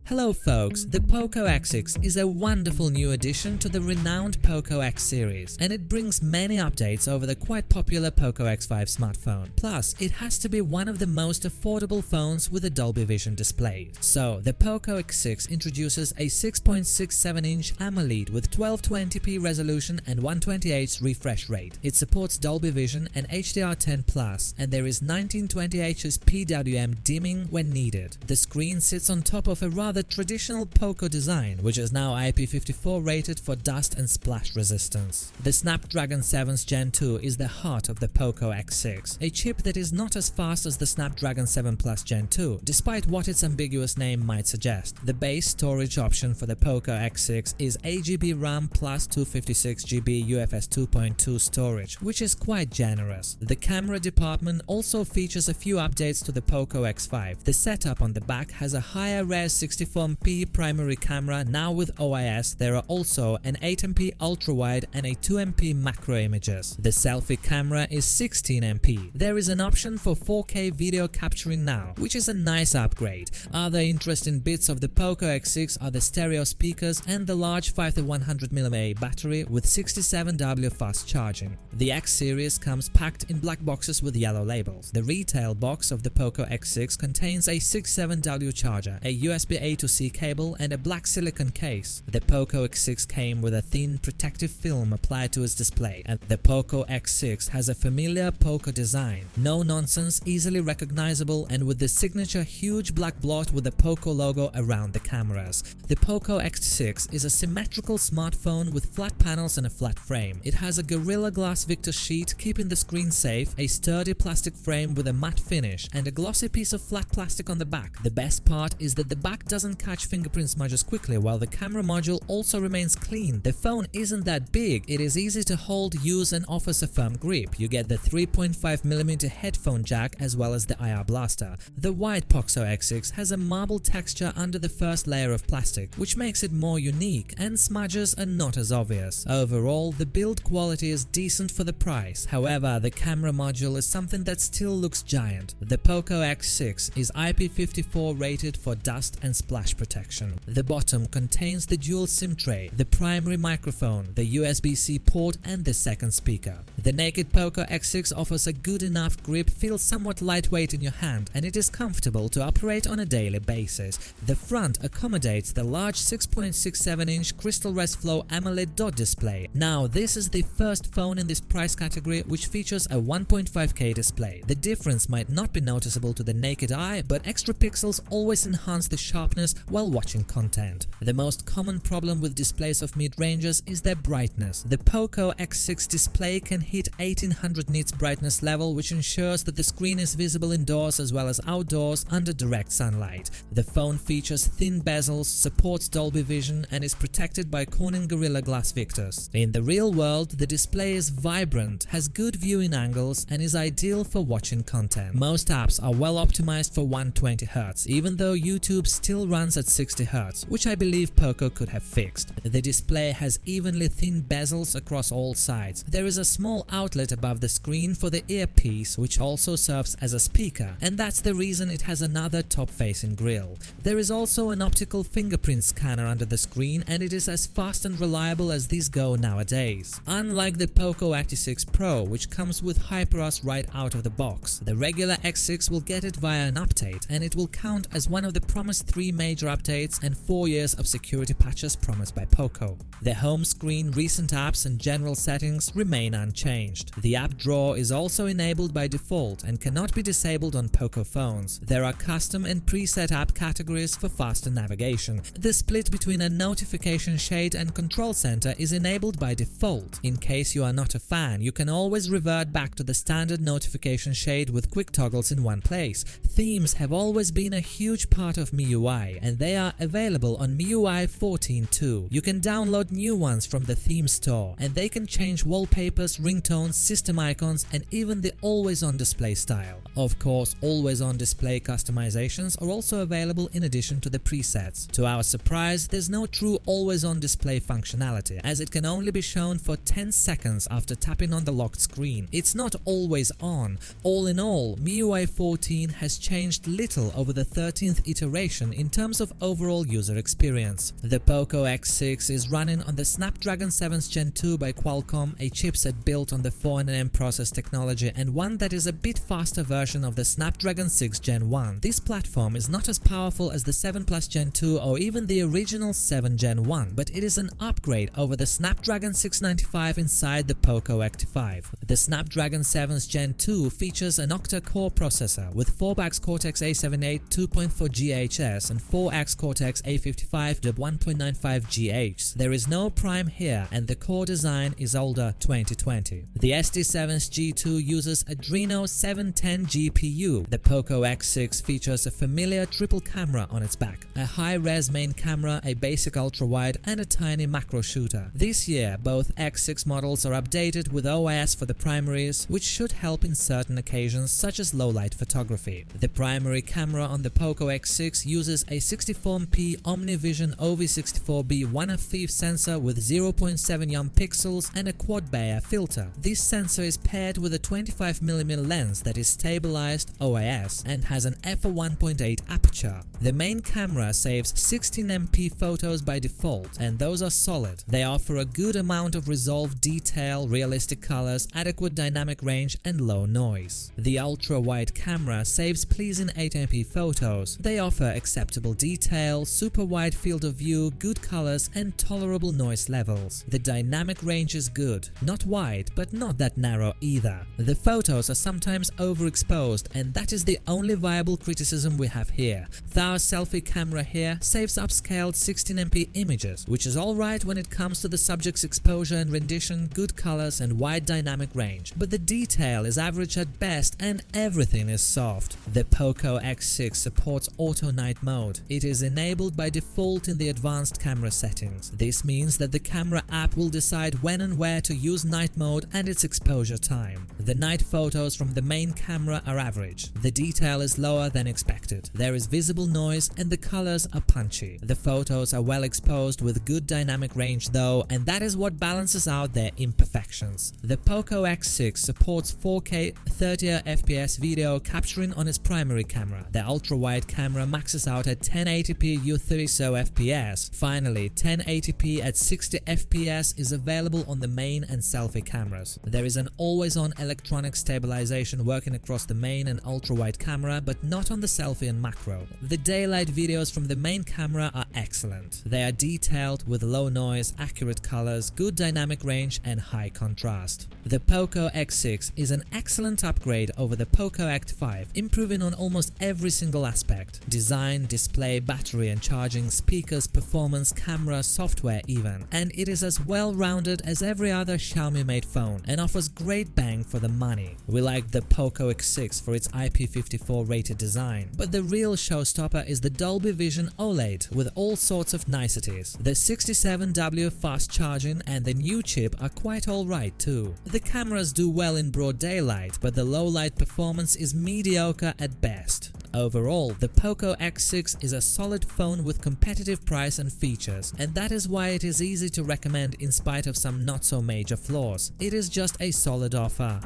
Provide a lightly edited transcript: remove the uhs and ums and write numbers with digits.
Hello folks, the Poco X6 is a wonderful new addition to the renowned Poco X series, and it brings many updates over the quite popular Poco X5 smartphone. Plus, it has to be one of the most affordable phones with a Dolby Vision display. So, the Poco X6 introduces a 6.67-inch AMOLED with 1220p resolution and 128Hz refresh rate. It supports Dolby Vision and HDR10+, and there is 1920Hz PWM dimming when needed. The screen sits on top of a rather traditional Poco design, which is now IP54 rated for dust and splash resistance. The Snapdragon 7's Gen 2 is the heart of the Poco X6, a chip that is not as fast as the Snapdragon 7 Plus Gen 2, despite what its ambiguous name might suggest. The base storage option for the Poco X6 is 8GB RAM plus 256GB UFS 2.2 storage, which is quite generous. The camera department also features a few updates to the Poco X5. The setup on the back has a higher Res 64MP primary camera. Now with OIS, there are also an 8MP ultrawide and a 2MP macro images. The selfie camera is 16MP. There is an option for 4K video capturing now, which is a nice upgrade. Other interesting bits of the Poco X6 are the stereo speakers and the large 5100mAh battery with 67W fast charging. The X series comes packed in black boxes with yellow labels. The retail box of the Poco X6 contains a 67W charger, a USB-A to C cable and a black silicone case. The Poco X6 came with a thin protective film applied to its display, and the Poco X6 has a familiar Poco design. No nonsense, easily recognizable, and with the signature huge black blot with the Poco logo around the cameras. The Poco X6 is a symmetrical smartphone with flat panels and a flat frame. It has a Gorilla Glass Victor sheet keeping the screen safe, a sturdy plastic frame with a matte finish, and a glossy piece of flat plastic on the back. The best part is that the back doesn't catch fingerprint smudges quickly, while the camera module also remains clean. The phone isn't that big, it is easy to hold, use and offers a firm grip. You get the 3.5mm headphone jack as well as the IR blaster. The white Poco X6 has a marble texture under the first layer of plastic, which makes it more unique, and smudges are not as obvious. Overall, the build quality is decent for the price. However, the camera module is something that still looks giant. The Poco X6 is IP54 rated for dust and splash protection. The bottom contains the dual SIM tray, the primary microphone, the USB-C port and the second speaker. The naked Poco X6 offers a good enough grip, feels somewhat lightweight in your hand, and it is comfortable to operate on a daily basis. The front accommodates the large 6.67-inch Crystal Res Flow AMOLED dot display. Now, this is the first phone in this price category which features a 1.5K display. The difference might not be noticeable to the naked eye, but extra pixels always enhance the sharpness while watching content. The most common problem with displays of mid-ranges is their brightness. The Poco X6 display can hit 1800 nits brightness level, which ensures that the screen is visible indoors as well as outdoors under direct sunlight. The phone features thin bezels, supports Dolby Vision and is protected by Corning Gorilla Glass Victors. In the real world, the display is vibrant, has good viewing angles and is ideal for watching content. Most apps are well optimized for 120Hz, even though YouTube still runs at 60Hz, which I believe Poco could have fixed. The display has evenly thin bezels across all sides. There is a small outlet above the screen for the earpiece, which also serves as a speaker, and that's the reason it has another top-facing grille. There is also an optical fingerprint scanner under the screen, and it is as fast and reliable as these go nowadays. Unlike the Poco X6 Pro, which comes with HyperOS right out of the box, the regular X6 will get it via an update, and it will count as one of the promised 3 major updates and 4 years of security patches promised by Poco. The home screen, recent apps and general settings remain unchanged. The app drawer is also enabled by default and cannot be disabled on Poco phones. There are custom and preset app categories for faster navigation. The split between a notification shade and control center is enabled by default. In case you are not a fan, you can always revert back to the standard notification shade with quick toggles in one place. Themes have always been a huge part of MIUI, and they are available on MIUI 14 too. You can download new ones from the theme store, and they can change wallpapers, ringtones, system icons, and even the always-on display style. Of course, always-on display customizations are also available in addition to the presets. To our surprise, there's no true always-on display functionality, as it can only be shown for 10 seconds after tapping on the locked screen. It's not always on. All in all, MIUI 14 has changed little over the 13th iteration in terms of overall user experience. The Poco X6 is running on the Snapdragon 7th Gen 2 by Qualcomm, a chipset built on the 4nm process technology and one that is a bit faster version of the Snapdragon 6 Gen 1. This platform is not as powerful as the 7 Plus Gen 2 or even the original 7 Gen 1, but it is an upgrade over the Snapdragon 695 inside the Poco X5. The Snapdragon 7th Gen 2 features an octa-core processor with 4x Cortex A78 2.4 GHz and 4x Cortex A55 1.95 GHz. There is no Prime here and the core design is older 2020. The SD7's G2 uses Adreno 710 GPU. The Poco X6 features a familiar triple camera on its back, a high-res main camera, a basic ultra-wide and a tiny macro shooter. This year, both X6 models are updated with OIS for the primaries, which should help in certain occasions such as low-light photography. The primary camera on the Poco X6 uses a 64MP OmniVision OV64B 1f sensor with 0.7 young pixels and a quad-Bayer filter. This sensor is paired with a 25mm lens that is stabilized OIS and has an f1.8 aperture. The main camera saves 16MP photos by default, and those are solid. They offer a good amount of resolve, detail, realistic colors, adequate dynamic range and low noise. The ultra-wide camera saves pleasing 8MP photos. They offer acceptable detail, super wide field of view, good colors and tolerable noise levels. The dynamic range is good, not wide but not that narrow either. The photos are sometimes overexposed and that is the only viable criticism we have here. Our selfie camera here saves upscaled 16MP images, which is alright when it comes to the subject's exposure and rendition, good colors and wide dynamic range, but the detail is average at best and everything is soft. The Poco X6 supports auto night mode. It is enabled by default in the advanced camera settings. This means that the camera app will decide when and where to use night mode and its exposure time. The night photos from the main camera are average. The detail is lower than expected. There is visible noise and the colors are punchy. The photos are well exposed with good dynamic range though, and that is what balances out their imperfections. The Poco X6 supports 4K 30fps video capturing on its primary camera. The ultra-wide camera maxes out at 1080p u30fps. Finally, 1080p at 60fps is available on the main and selfie cameras. There is an always-on electronic stabilization working across the main and ultra-wide camera, but not on the selfie and macro. The daylight videos from the main camera are excellent. They are detailed with low noise, accurate colors, good dynamic range and high contrast. The Poco X6 is an excellent upgrade over the Poco X5, improving on almost every single aspect: design, display, battery and charging, speakers, performance, camera, software even. And it is as well-rounded as every other Xiaomi-made phone and offers great bang for the money. We like the Poco X6 for its IP54 rated design, but the real showstopper is the Dolby Vision OLED with all sorts of niceties. The 67W fast charging and the new chip are quite alright too. The cameras do well in broad daylight, but the low-light performance is mediocre at best. Overall, the Poco X6 is a solid phone with competitive price and features, and that is why it is easy to recommend in spite of some not-so-major flaws. It is just a solid offer.